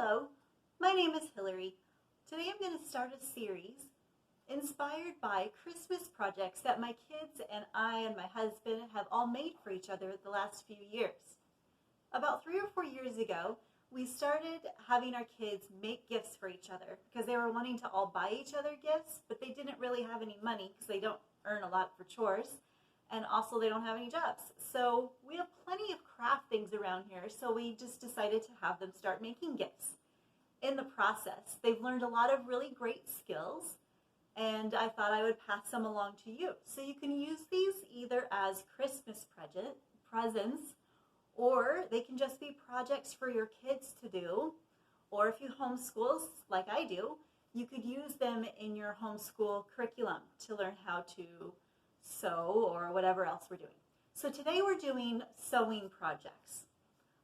Hello, my name is Hillary. Today I'm going to start a series inspired by Christmas projects that my kids and I and my husband have all made for each other the last few years. About 3 or 4 years ago, we started having our kids make gifts for each other because they were wanting to all buy each other gifts, but they didn't really have any money because they don't earn a lot for chores, and also they don't have any jobs. So we have plenty of craft things around here, so we just decided to have them start making gifts. In the process, they've learned a lot of really great skills, and I thought I would pass them along to you. So you can use these either as Christmas presents, or they can just be projects for your kids to do, or if you homeschool like I do, you could use them in your homeschool curriculum to learn how to sew or whatever else we're doing. So today we're doing sewing projects.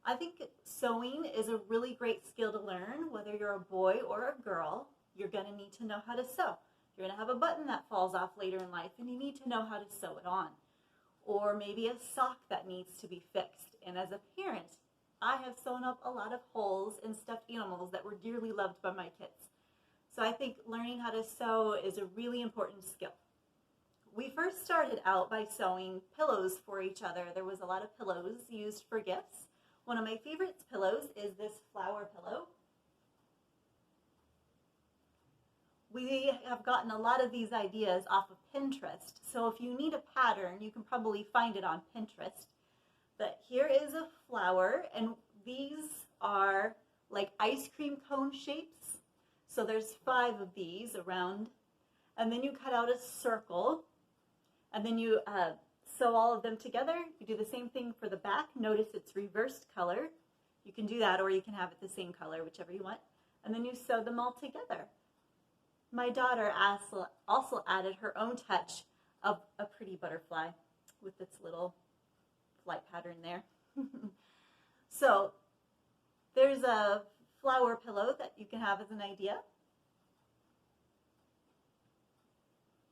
I think sewing is a really great skill to learn. Whether you're a boy or a girl, you're going to need to know how to sew. You're going to have a button that falls off later in life and you need to know how to sew it on. Or maybe a sock that needs to be fixed. And as a parent, I have sewn up a lot of holes in stuffed animals that were dearly loved by my kids. So I think learning how to sew is a really important skill. We first started out by sewing pillows for each other. There was a lot of pillows used for gifts. One of my favorite pillows is this flower pillow. We have gotten a lot of these ideas off of Pinterest, so if you need a pattern, you can probably find it on Pinterest. But here is a flower, and these are like ice cream cone shapes. So there's 5 of these around, and then you cut out a circle, and then you sew all of them together. You do the same thing for the back. Notice it's reversed color. You can do that, or you can have it the same color, whichever you want. And then you sew them all together. My daughter also added her own touch of a pretty butterfly with its little flight pattern there. So there's a flower pillow that you can have as an idea.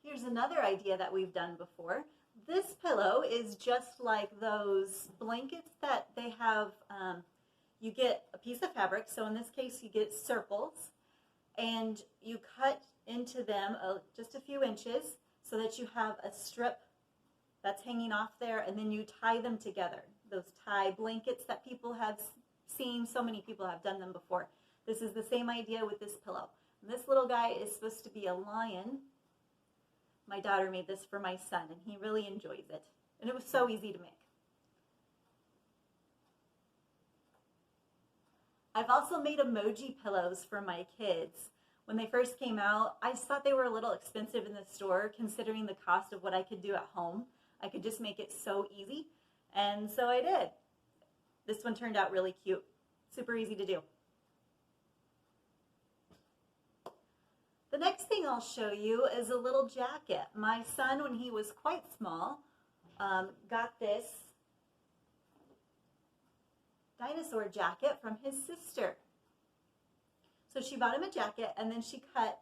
Here's another idea that we've done before. This pillow is just like those blankets that they have. You get a piece of fabric, so in this case you get circles, and you cut into them just a few inches so that you have a strip that's hanging off there, and then you tie them together. Those tie blankets that people have seen, so many people have done them before. This is the same idea with this pillow. And this little guy is supposed to be a lion. My daughter made this for my son, and he really enjoys it. And it was so easy to make. I've also made emoji pillows for my kids. When they first came out, I just thought they were a little expensive in the store considering the cost of what I could do at home. I could just make it so easy, and so I did. This one turned out really cute. Super easy to do. The next thing I'll show you is a little jacket. My son, when he was quite small, got this dinosaur jacket from his sister. So she bought him a jacket, and then she cut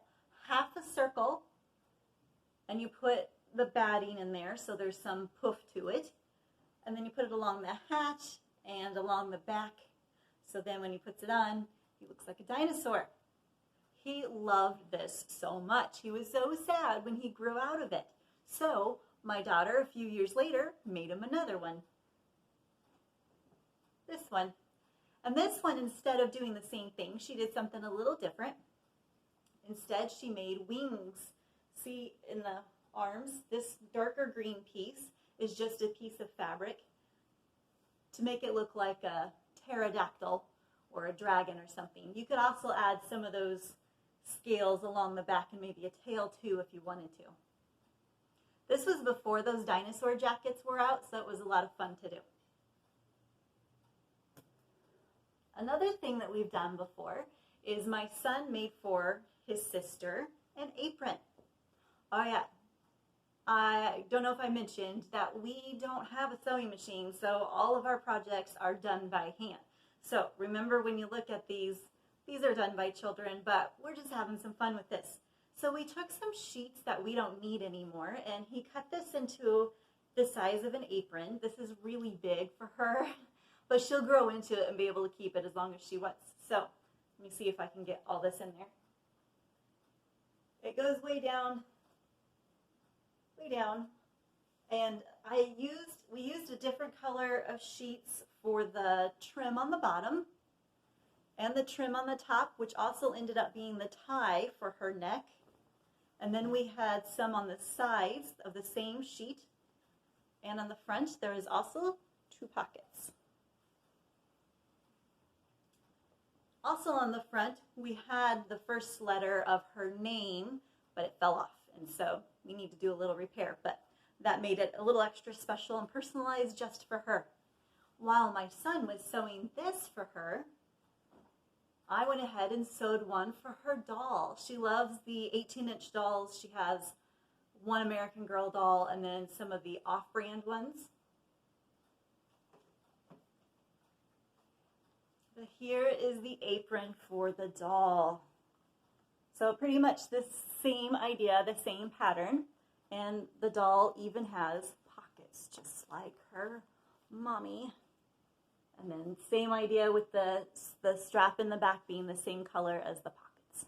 half a circle, and you put the batting in there so there's some poof to it. And then you put it along the hatch and along the back. So then when he puts it on, he looks like a dinosaur. He loved this so much. He was so sad when he grew out of it. So my daughter, a few years later, made him another one. This one. And this one, instead of doing the same thing, she did something a little different. Instead, she made wings. See, in the arms, this darker green piece is just a piece of fabric to make it look like a pterodactyl or a dragon or something. You could also add some of those scales along the back and maybe a tail too if you wanted to. This was before those dinosaur jackets were out, so it was a lot of fun to do. Another thing that we've done before is my son made for his sister an apron. Oh yeah, I don't know if I mentioned that we don't have a sewing machine, so all of our projects are done by hand. So remember, when you look at these are done by children, but we're just having some fun with this. So we took some sheets that we don't need anymore, and he cut this into the size of an apron. This is really big for her, but she'll grow into it and be able to keep it as long as she wants. So Let me see if I can get all this in there. It goes way down, and we used a different color of sheets for the trim on the bottom and the trim on the top, which also ended up being the tie for her neck. And then we had some on the sides of the same sheet, and on the front there is also 2 pockets. Also on the front, we had the first letter of her name, but it fell off, and so we need to do a little repair, but that made it a little extra special and personalized just for her. While my son was sewing this for her, I went ahead and sewed one for her doll. She loves the 18-inch dolls. She has one American Girl doll and then some of the off-brand ones. But here is the apron for the doll. So pretty much the same idea, the same pattern, and the doll even has pockets just like her mommy. And then same idea with the strap in the back being the same color as the pockets.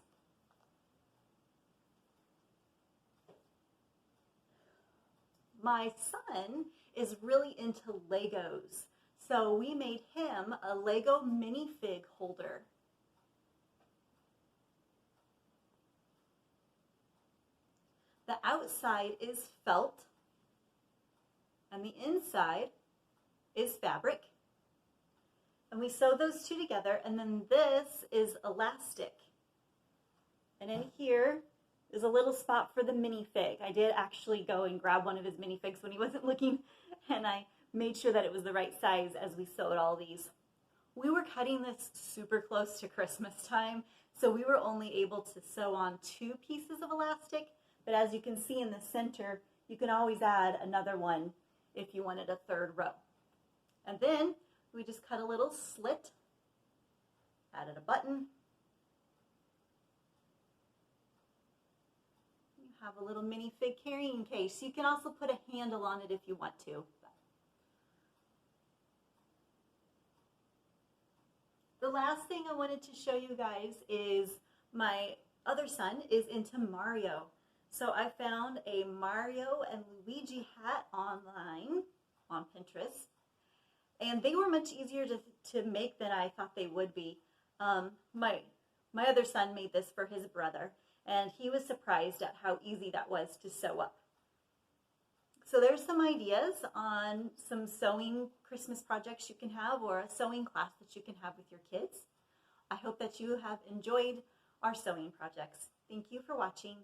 My son is really into Legos, so we made him a Lego minifig holder. The outside is felt, and the inside is fabric. And we sew those two together, and then this is elastic. And in here is a little spot for the minifig. I did actually go and grab one of his minifigs when he wasn't looking, and I made sure that it was the right size as we sewed all these. We were cutting this super close to Christmas time, so we were only able to sew on 2 pieces of elastic, but as you can see in the center, you can always add another one if you wanted a 3rd row. And then we just cut a little slit, added a button. You have a little minifig carrying case. You can also put a handle on it if you want to. The last thing I wanted to show you guys is my other son is into Mario. So I found a Mario and Luigi hat online on Pinterest. And they were much easier to make than I thought they would be. My other son made this for his brother, and he was surprised at how easy that was to sew up. So there's some ideas on some sewing Christmas projects you can have, or a sewing class that you can have with your kids. I hope that you have enjoyed our sewing projects. Thank you for watching.